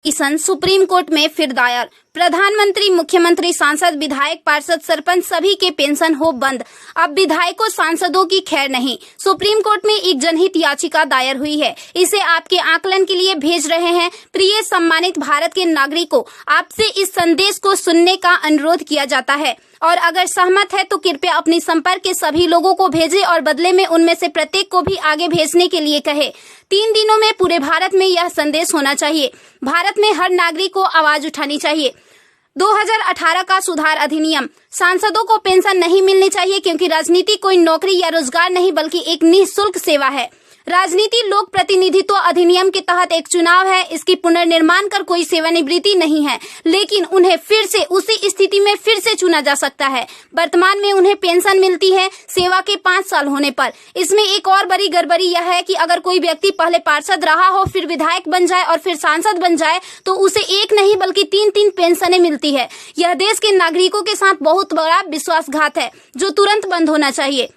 Petition supreme court में फिर दायर। प्रधानमंत्री, मुख्यमंत्री, सांसद, विधायक, पार्षद, सरपंच सभी के पेंशन हो बंद। अब विधायकों, सांसदों की खैर नहीं। सुप्रीम कोर्ट में एक जनहित याचिका दायर हुई है। इसे आपके आकलन के लिए भेज रहे हैं। प्रिय सम्मानित भारत के नागरिकों, आपसे इस संदेश को सुनने का अनुरोध किया जाता है और अगर सहमत है तो कृपया अपने संपर्क के सभी लोगों को भेजें और बदले में उनमें से प्रत्येक को भी आगे भेजने के लिए कहे। 3 दिनों में पूरे भारत में यह संदेश होना चाहिए। भारत में हर नागरिक को आवाज उठानी चाहिए। 2018 का सुधार अधिनियम। सांसदों को पेंशन नहीं मिलनी चाहिए क्योंकि राजनीति कोई नौकरी या रोजगार नहीं बल्कि एक निःशुल्क सेवा है। राजनीति लोक प्रतिनिधित्व अधिनियम के तहत एक चुनाव है। इसकी पुनर्निर्माण कर कोई सेवानिवृत्ति नहीं है, लेकिन उन्हें फिर से उसी स्थिति में फिर से चुना जा सकता है। वर्तमान में उन्हें पेंशन मिलती है सेवा के 5 साल होने पर। इसमें एक और बड़ी गड़बड़ी यह है कि अगर कोई व्यक्ति पहले पार्षद रहा हो, फिर विधायक बन जाए और फिर सांसद बन जाए तो उसे एक नहीं बल्कि 3-3 पेंशनें मिलती है। यह देश के नागरिकों के साथ बहुत बड़ा विश्वासघात है जो तुरंत बंद होना चाहिए।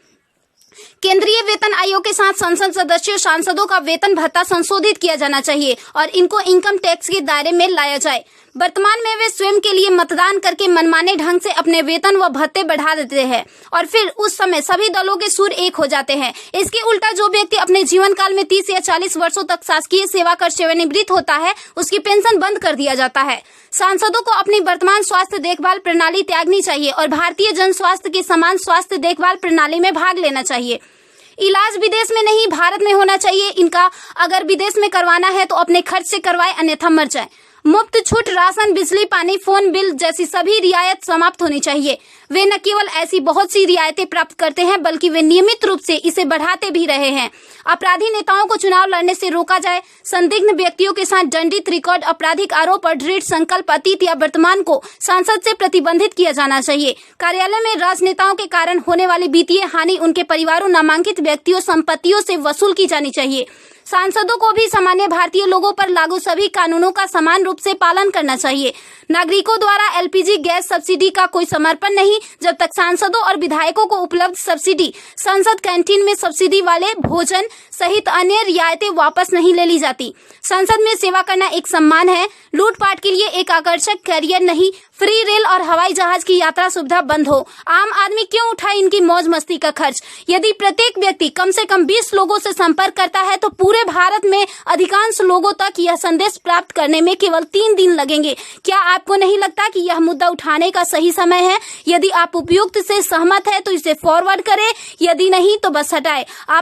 केंद्रीय वेतन आयोग के साथ संसद सदस्यों, सांसदों का वेतन भत्ता संशोधित किया जाना चाहिए और इनको इनकम टैक्स के दायरे में लाया जाए। वर्तमान में वे स्वयं के लिए मतदान करके मनमाने ढंग से अपने वेतन व भत्ते बढ़ा देते हैं और फिर उस समय सभी दलों के सुर एक हो जाते हैं। इसके उल्टा जो व्यक्ति अपने जीवन काल में 30 या 40 वर्षों तक शासकीय सेवा कर सेवानिवृत्त होता है, उसकी पेंशन बंद कर दिया जाता है। सांसदों को अपनी वर्तमान स्वास्थ्य देखभाल प्रणाली त्यागनी चाहिए और भारतीय जन स्वास्थ्य के समान स्वास्थ्य देखभाल प्रणाली में भाग लेना चाहिए। इलाज विदेश में नहीं, भारत में होना चाहिए। इनका अगर विदेश में करवाना है तो अपने खर्च से करवाए, अन्यथा मर जाए। मुफ्त छूट, राशन, बिजली, पानी, फोन बिल जैसी सभी रियायत समाप्त होनी चाहिए। वे न केवल ऐसी बहुत सी रियायतें प्राप्त करते हैं बल्कि वे नियमित रूप से इसे बढ़ाते भी रहे हैं। अपराधी नेताओं को चुनाव लड़ने से रोका जाए। संदिग्ध व्यक्तियों के साथ दंडित रिकॉर्ड, आपराधिक आरोप और दृढ़ संकल्प अतीत या वर्तमान को सांसद से प्रतिबंधित किया जाना चाहिए। कार्यालय में राजनेताओं के कारण होने वाली वित्तीय हानि उनके परिवारों, नामांकित व्यक्तियों, संपत्तियों से वसूल की जानी चाहिए। सांसदों को भी सामान्य भारतीय लोगों पर लागू सभी कानूनों का समान रूप से पालन करना चाहिए। नागरिकों द्वारा एलपीजी गैस सब्सिडी का कोई समर्पण नहीं जब तक सांसदों और विधायकों को उपलब्ध सब्सिडी, संसद कैंटीन में सब्सिडी वाले भोजन सहित अन्य रियायतें वापस नहीं ले ली जाती। संसद में सेवा करना एक सम्मान है, लूटपाट के लिए एक आकर्षक करियर नहीं। फ्री रेल और हवाई जहाज की यात्रा सुविधा बंद हो। आम आदमी क्यों उठाए इनकी मौज मस्ती का खर्च? यदि प्रत्येक व्यक्ति कम से कम 20 लोगों से संपर्क करता है तो पूरे भारत में अधिकांश लोगों तक यह संदेश प्राप्त करने में केवल 3 दिन लगेंगे। क्या आपको नहीं लगता कि यह मुद्दा उठाने का सही समय है? यदि आप उपयुक्त से सहमत है तो इसे फॉरवर्ड करें, यदि नहीं तो बस हटाए। आप